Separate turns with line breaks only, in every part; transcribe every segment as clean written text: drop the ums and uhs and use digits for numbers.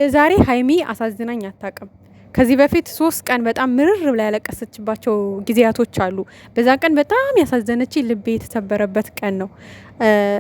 ዛሬ ሀይሚ አሳዝናኝ አታውቅም። ከዚህ በፊት 3 ቀን በጣም ምርር ብላ ያለቀሰችባቸው ጊዜያቶች አሉ። በዛ ቀን በጣም ያሳዘነች ልቤ የተሰበረበት ቀን ነው።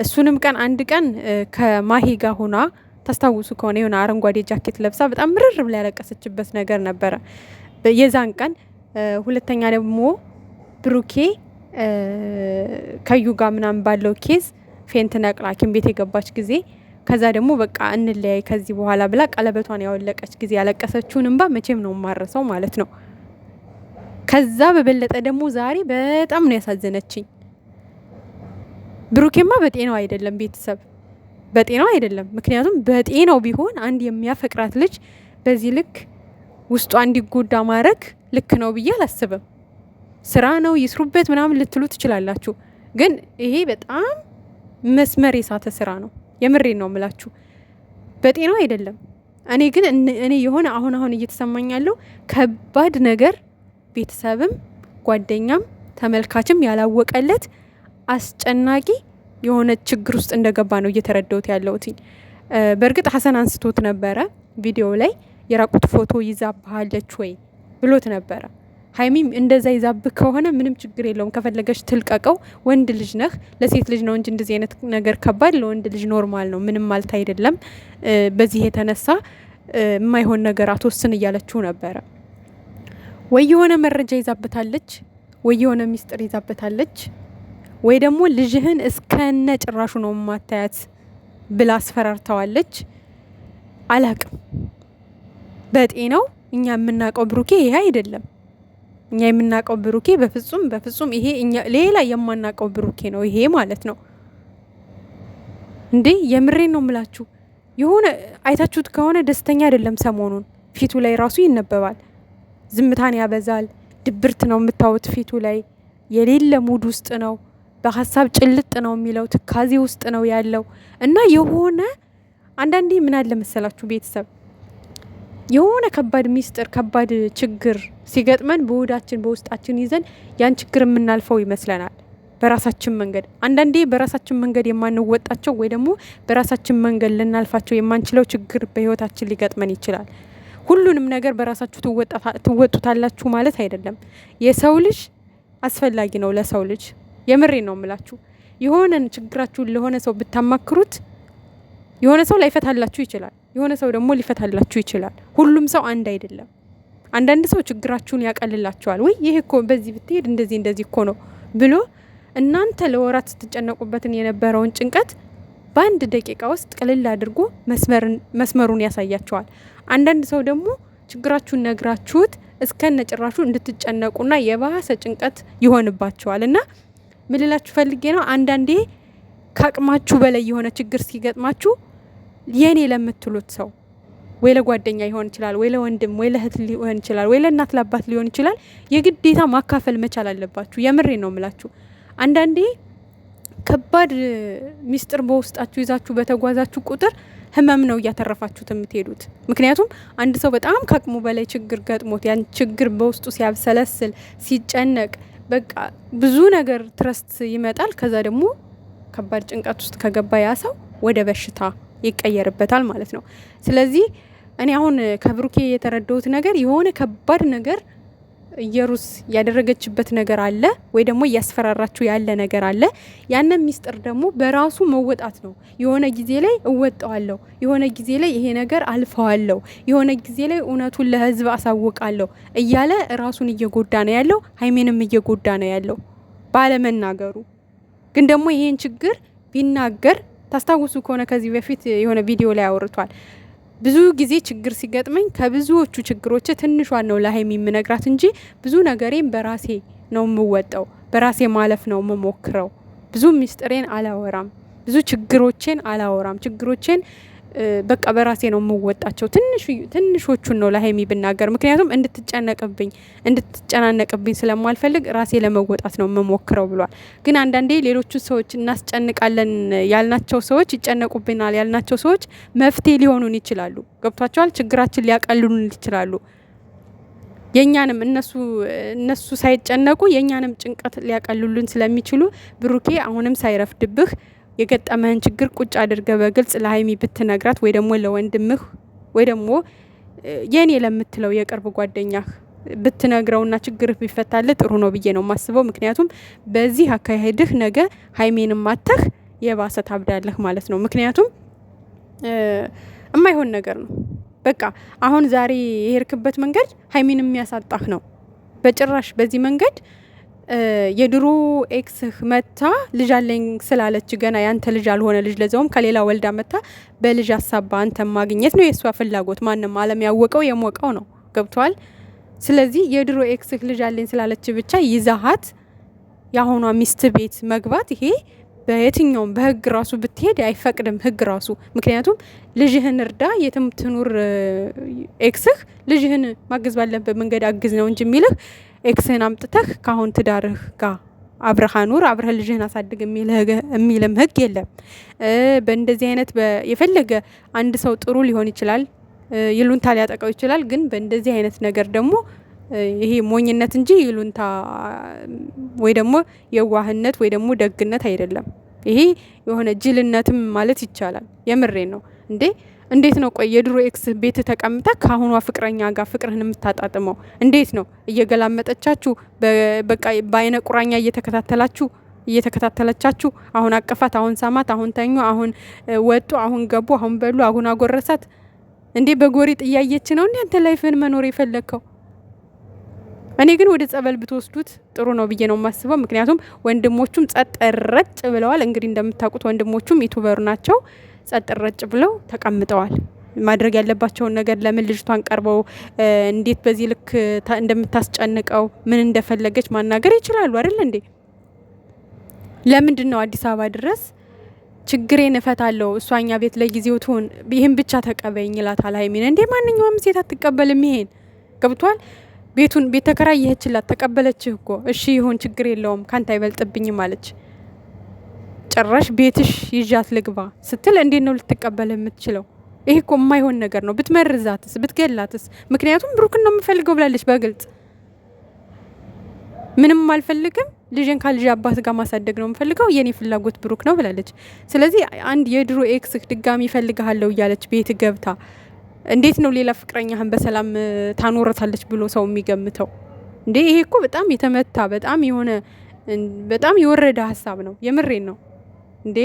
እሱንም ቀን አንድ ቀን ከማሂ ጋር ሆና ታስታውሱ ከሆነ የሆነ አረንጓዴ ጃኬት ለብሳ በጣም ምርር ብላ ያለቀሰችበት ነገር ነበረ የዛን ቀን። ሁለተኛ ደግሞ ብሩኬ ከዩ ጋር ምናምን ባለው ኬዝ ፌንት ነቅላ ሐኪም ቤት የገባች ጊዜ ከዛ ደግሞ በቃ እንለያይ ከዚህ በኋላ ብላ ቀለበቷን ያወለቀች ጊዜ ያለቀሰችውን እንባ መቼም ነው ማረሰው ማለት ነው። ከዛ በበለጠ ደግሞ ዛሬ በጣም ነው ያሳዘነችኝ። ብሩኬማ በጤናው አይደለም፣ ቤተሰብ በጤናው አይደለም። ምክንያቱም በጤናው ቢሆን አንድ የሚያፈቅራት ልጅ በዚህ ልክ ውስጧ እንዲጎዳ ማድረግ ልክ ነው ብዬ አላስብም። ስራ ነው ይስሩበት ምናምን ልትሉ ትችላላችሁ፣ ግን ይሄ በጣም መስመር የሳተ ስራ ነው። የምሬን ነው የምላችሁ፣ በጤናው አይደለም። እኔ ግን እኔ የሆነ አሁን እየተሰማኝ ያለው ከባድ ነገር ቤተሰብም ጓደኛም ተመልካችም ያላወቀለት አስጨናቂ የሆነ ችግር ውስጥ እንደገባ ነው እየተረዳሁት ያለሁት። በእርግጥ ሀሰን አንስቶት ነበረ ቪዲዮ ላይ የራቁት ፎቶ ይዛባሃለች ወይ ብሎት ነበረ። ሀይሚም እንደዛ ይዛብህ ከሆነ ምንም ችግር የለውም፣ ከፈለገች ትልቀቀው፣ ወንድ ልጅ ነህ። ለሴት ልጅ ነው እንጂ እንደዚህ አይነት ነገር ከባድ፣ ለወንድ ልጅ ኖርማል ነው፣ ምንም ማለት አይደለም። በዚህ የተነሳ የማይሆን ነገር አትወስን እያለችው ነበረ። ወይ የሆነ መረጃ ይዛበታለች፣ ወይ የሆነ ሚስጥር ይዛበታለች፣ ወይ ደግሞ ልጅህን እስከነ ጭራሹ ነው ማታያት ብላ አስፈራርተዋለች። አላቅም። በጤናው እኛ የምናውቀው ብሩኬ ይሄ አይደለም። እኛ የምናውቀው ብሩኬ በፍጹም ይሄ እኛ ሌላ የማናውቀው ብሩኬ ነው ይሄ ማለት ነው እንዴ! የምሬን ነው ምላችሁ። የሆነ አይታችሁት ከሆነ ደስተኛ አይደለም። ሰሞኑን ፊቱ ላይ ራሱ ይነበባል። ዝምታን ያበዛል። ድብርት ነው የምታዩት ፊቱ ላይ። የሌለ ሙድ ውስጥ ነው። በሀሳብ ጭልጥ ነው የሚለው። ትካዜ ውስጥ ነው ያለው እና የሆነ አንዳንዴ ምን አለ መሰላችሁ ቤተሰብ፣ የሆነ ከባድ ሚስጥር ከባድ ችግር ሲገጥመን በወዳችን በውስጣችን ይዘን ያን ችግር የምናልፈው ይመስለናል በራሳችን መንገድ። አንዳንዴ በራሳችን መንገድ የማንወጣቸው ወይ ደግሞ በራሳችን መንገድ ልናልፋቸው የማንችለው ችግር በህይወታችን ሊገጥመን ይችላል። ሁሉንም ነገር በራሳችሁ ትወጡታላችሁ ማለት አይደለም። የሰው ልጅ አስፈላጊ ነው ለሰው ልጅ። የምሬ ነው የምላችሁ። የሆነን ችግራችሁን ለሆነ ሰው ብታማክሩት የሆነ ሰው ላይፈታላችሁ ይችላል፣ የሆነ ሰው ደግሞ ሊፈታላችሁ ይችላል። ሁሉም ሰው አንድ አይደለም። አንዳንድ ሰው ችግራችሁን ያቀልላችኋል። ወይ ይሄ እኮ በዚህ ብትሄድ እንደዚህ እኮ ነው ብሎ እናንተ ለወራት ስትጨነቁበትን የነበረውን ጭንቀት በአንድ ደቂቃ ውስጥ ቅልል አድርጎ መስመሩን ያሳያችኋል። አንዳንድ ሰው ደግሞ ችግራችሁን ነግራችሁት እስከነ ጭራሹ እንድትጨነቁና የባሰ ጭንቀት ይሆንባችኋል። እና ምን ልላችሁ ፈልጌ ነው፣ አንዳንዴ ከአቅማችሁ በላይ የሆነ ችግር ሲገጥማችሁ የኔ ለምትሉት ሰው ወይ ለጓደኛ ሊሆን ይችላል፣ ወይ ለወንድም፣ ወይ ለእህት ሊሆን ይችላል፣ ወይ ለእናት ለአባት ሊሆን ይችላል። የግዴታ ማካፈል መቻል አለባችሁ። የምሬ ነው የምላችሁ። አንዳንዴ ከባድ ሚስጥር በውስጣችሁ ይዛችሁ በተጓዛችሁ ቁጥር ህመም ነው እያተረፋችሁት የምትሄዱት። ምክንያቱም አንድ ሰው በጣም ከአቅሙ በላይ ችግር ገጥሞት ያን ችግር በውስጡ ሲያብሰለስል ሲጨነቅ በቃ ብዙ ነገር ትረስት ይመጣል። ከዛ ደግሞ ከባድ ጭንቀት ውስጥ ከገባ ያ ሰው ወደ በሽታ ይቀየርበታል ማለት ነው። ስለዚህ እኔ አሁን ከብሩኬ የተረዳሁት ነገር የሆነ ከባድ ነገር ኢየሩስ ያደረገችበት ነገር አለ፣ ወይ ደግሞ እያስፈራራችሁ ያለ ነገር አለ። ያንን ሚስጥር ደግሞ በራሱ መወጣት ነው። የሆነ ጊዜ ላይ እወጣዋለሁ፣ የሆነ ጊዜ ላይ ይሄ ነገር አልፈዋለሁ፣ የሆነ ጊዜ ላይ እውነቱን ለህዝብ አሳውቃለሁ እያለ ራሱን እየጎዳ ነው ያለው፣ ሀይሜንም እየጎዳ ነው ያለው ባለመናገሩ። ግን ደግሞ ይሄን ችግር ቢናገር ታስታውሱ ከሆነ ከዚህ በፊት የሆነ ቪዲዮ ላይ አውርቷል። ብዙ ጊዜ ችግር ሲገጥመኝ ከብዙዎቹ ችግሮች ትንሿን ነው ለሀይሚ የምነግራት እንጂ ብዙ ነገሬን በራሴ ነው የምወጣው፣ በራሴ ማለፍ ነው የምሞክረው። ብዙ ሚስጥሬን አላወራም፣ ብዙ ችግሮቼን አላወራም። ችግሮቼን በቃ በራሴ ነው የምወጣቸው። ትንሾቹን ነው ለሀይሚ ብናገር፣ ምክንያቱም እንድትጨናነቅብኝ ስለማልፈልግ ራሴ ለመወጣት ነው የምሞክረው ብሏል። ግን አንዳንዴ ሌሎቹ ሰዎች እናስጨንቃለን ያልናቸው ሰዎች፣ ይጨነቁብናል ያልናቸው ሰዎች መፍትሄ ሊሆኑን ይችላሉ። ገብቷቸዋል። ችግራችን ሊያቀልሉን ይችላሉ። የኛንም እነሱ ሳይጨነቁ የኛንም ጭንቀት ሊያቀልሉን ስለሚችሉ ብሩኬ አሁንም ሳይረፍድብህ የገጠመህን ችግር ቁጭ አድርገ በግልጽ ለሀይሚ ብትነግራት ወይ ደግሞ ለወንድምህ ወይ ደግሞ የኔ ለምትለው የቅርብ ጓደኛህ ብትነግረውና ችግር ቢፈታል ጥሩ ነው ብዬ ነው ማስበው። ምክንያቱም በዚህ አካሄድህ ነገ ሀይሜንም ማተህ የባሰ ታብዳለህ ማለት ነው። ምክንያቱም የማይሆን ነገር ነው። በቃ አሁን ዛሬ የሄድክበት መንገድ ሀይሜን የሚያሳጣህ ነው። በጭራሽ በዚህ መንገድ የድሮ ኤክስህ መታ ልጅ አለኝ ስላለች ገና ያንተ ልጅ አልሆነ ልጅ ለዛውም ከሌላ ወልዳ መታ በልጅ አሳባ አንተ ማግኘት ነው የሷ ፍላጎት። ማንም ዓለም ያወቀው የሞቀው ነው። ገብቷል። ስለዚህ የድሮ ኤክስህ ልጅ አለኝ ስላለች ብቻ ይዛሃት የአሁኗ ሚስት ቤት መግባት ይሄ በየትኛውም በህግ ራሱ ብትሄድ አይፈቅድም ህግ ራሱ። ምክንያቱም ልጅህን እርዳ የትም ትኑር ኤክስህ ልጅህን ማገዝ ባለበት መንገድ አግዝ ነው እንጂ የሚልህ ኤክስህን አምጥተህ ካሁን ትዳርህ ጋር አብረህ ኑር አብረህ ልጅህን አሳድግ የሚልም ህግ የለም። በእንደዚህ አይነት የፈለገ አንድ ሰው ጥሩ ሊሆን ይችላል፣ ይሉንታ ሊያጠቃው ይችላል። ግን በእንደዚህ አይነት ነገር ደግሞ ይሄ ሞኝነት እንጂ ይሉንታ ወይ ደግሞ የዋህነት ወይ ደግሞ ደግነት አይደለም። ይሄ የሆነ ጅልነትም ማለት ይቻላል። የምሬን ነው እንዴ! እንዴት ነው ቆይ የድሮ ኤክስ ቤት ተቀምጠ ከአሁኗ ፍቅረኛ ጋር ፍቅርህን የምታጣጥመው? እንዴት ነው እየገላመጠቻችሁ በቃ በአይነ ቁራኛ እየተከታተለቻችሁ አሁን አቀፋት፣ አሁን ሳማት፣ አሁን ተኙ፣ አሁን ወጡ፣ አሁን ገቡ፣ አሁን በሉ፣ አሁን አጎረሳት። እንዴ በጎሪጥ እያየች ነው እንዴ አንተ ላይፍህን መኖር የፈለግከው? እኔ ግን ወደ ጸበል ብትወስዱት ጥሩ ነው ብዬ ነው የማስበው። ምክንያቱም ወንድሞቹም ጸጥ ረጭ ብለዋል። እንግዲህ እንደምታውቁት ወንድሞቹም ዩቱበር ናቸው። ጸጥ ረጭ ብለው ተቀምጠዋል። ማድረግ ያለባቸውን ነገር ለምን ልጅቷን ቀርበው እንዴት በዚህ ልክ እንደምታስጨንቀው ምን እንደፈለገች ማናገር ይችላሉ አይደል እንዴ? ለምንድን ነው አዲስ አበባ ድረስ ችግሬን እፈታለሁ እሷኛ ቤት ለጊዜው ትሁን ይህን ብቻ ተቀበይኝ ይላታል ሀይሚን። እንዴ ማንኛውም ሴት አትቀበልም ይሄን። ገብቷል። ቤት ተከራየህችላት ተቀበለችህ እኮ እሺ ይሁን ችግር የለውም ካንተ አይበልጥብኝም አለች። ጭራሽ ቤትሽ ይዣት ልግባ ስትል እንዴት ነው ልትቀበል የምትችለው? ይሄ እኮ የማይሆን ነገር ነው። ብትመርዛትስ ብትገላትስ? ምክንያቱም ብሩክን ነው የምፈልገው ብላለች በግልጽ። ምንም አልፈልግም ልጅን ከልጅ አባት ጋር ማሳደግ ነው የምፈልገው የኔ ፍላጎት ብሩክ ነው ብላለች። ስለዚህ አንድ የድሮ ኤክስህ ድጋሚ እፈልግሃለሁ እያለች ቤት ገብታ እንዴት ነው ሌላ ፍቅረኛህን በሰላም ታኖረታለች ብሎ ሰው የሚገምተው እንዴ? ይሄ እኮ በጣም የተመታ በጣም የወረደ ሀሳብ ነው። የምሬን ነው እንዴ!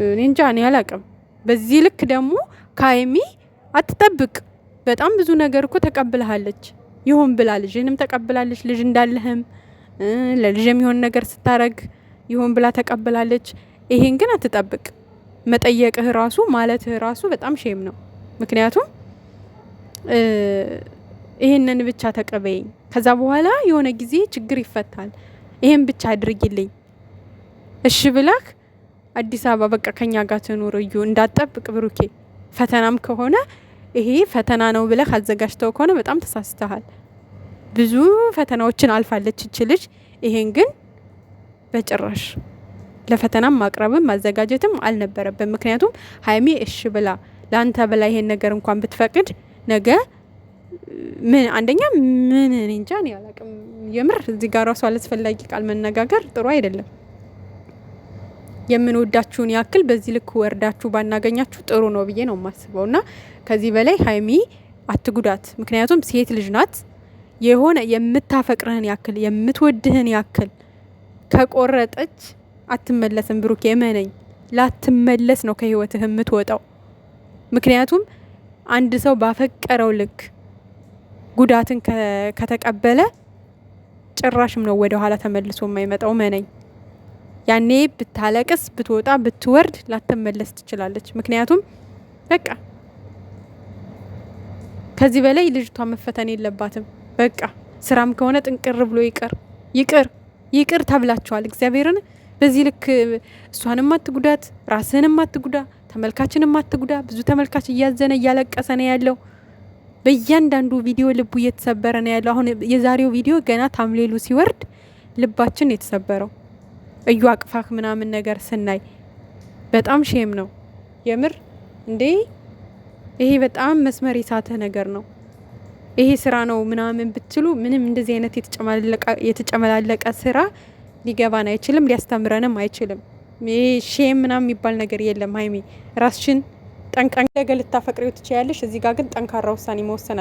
እኔ እንጃ እኔ አላቅም። በዚህ ልክ ደግሞ ከሀይሚ አትጠብቅ። በጣም ብዙ ነገር እኮ ተቀብላለች። ይሁን ብላ ልጅንም ተቀብላለች። ልጅ እንዳለህም ለልጅ የሚሆን ነገር ስታረግ ይሁን ብላ ተቀብላለች። ይሄን ግን አትጠብቅ። መጠየቅህ ራሱ ማለትህ ራሱ በጣም ሼም ነው። ምክንያቱም ይሄንን ብቻ ተቀበይኝ፣ ከዛ በኋላ የሆነ ጊዜ ችግር ይፈታል፣ ይሄን ብቻ አድርጊልኝ እሺ ብላክ አዲስ አበባ በቃ ከኛ ጋር ትኑር እዩ እንዳጠብቅ ብሩኬ። ፈተናም ከሆነ ይሄ ፈተና ነው ብለህ አዘጋጅተው ከሆነ በጣም ተሳስተሃል። ብዙ ፈተናዎችን አልፋለች እቺ ልጅ። ይሄን ግን በጭራሽ ለፈተናም ማቅረብም ማዘጋጀትም አልነበረብም። ምክንያቱም ሀይሚ እሺ ብላ ላንተ ብላ ይሄን ነገር እንኳን ብትፈቅድ ነገ ምን አንደኛ ምን እንጃ ነው ያላቅም። የምር እዚህ ጋር ራሱ አላስፈላጊ ቃል መነጋገር ጥሩ አይደለም። የምንወዳችሁን ያክል በዚህ ልክ ወርዳችሁ ባናገኛችሁ ጥሩ ነው ብዬ ነው የማስበውና ከዚህ በላይ ሀይሚ አትጉዳት። ምክንያቱም ሴት ልጅ ናት። የሆነ የምታፈቅርህን ያክል የምትወድህን ያክል ከቆረጠች አትመለስም። ብሩክ የመነኝ ላትመለስ ነው ከህይወትህ የምትወጣው። ምክንያቱም አንድ ሰው ባፈቀረው ልክ ጉዳትን ከተቀበለ ጭራሽም ነው ወደ ኋላ ተመልሶ የማይመጣው። መነኝ ያኔ ብታለቅስ ብትወጣ ብትወርድ ላትመለስ ትችላለች። ምክንያቱም በቃ ከዚህ በላይ ልጅቷ መፈተን የለባትም። በቃ ስራም ከሆነ ጥንቅር ብሎ ይቅር ተብላችኋል። እግዚአብሔርን በዚህ ልክ እሷንም አትጉዳት፣ ራስህንም አትጉዳ፣ ተመልካችንም አትጉዳ። ብዙ ተመልካች እያዘነ እያለቀሰ ነው ያለው። በእያንዳንዱ ቪዲዮ ልቡ እየተሰበረ ነው ያለው። አሁን የዛሬው ቪዲዮ ገና ታምሌሉ ሲወርድ ልባችን የተሰበረው እዩ አቅፋክ ምናምን ነገር ስናይ በጣም ሼም ነው የምር እንዴ! ይሄ በጣም መስመር የሳተ ነገር ነው። ይሄ ስራ ነው ምናምን ብትሉ ምንም እንደዚህ አይነት የተጨመላለቀ ስራ ሊገባን አይችልም፣ ሊያስተምረንም አይችልም። ይሄ ሼም ምናምን የሚባል ነገር የለም። ሀይሚ ራስሽን ጠንቀን ነገ ልታፈቅሪው ትችያለሽ። እዚህ ጋር ግን ጠንካራ ውሳኔ መወሰን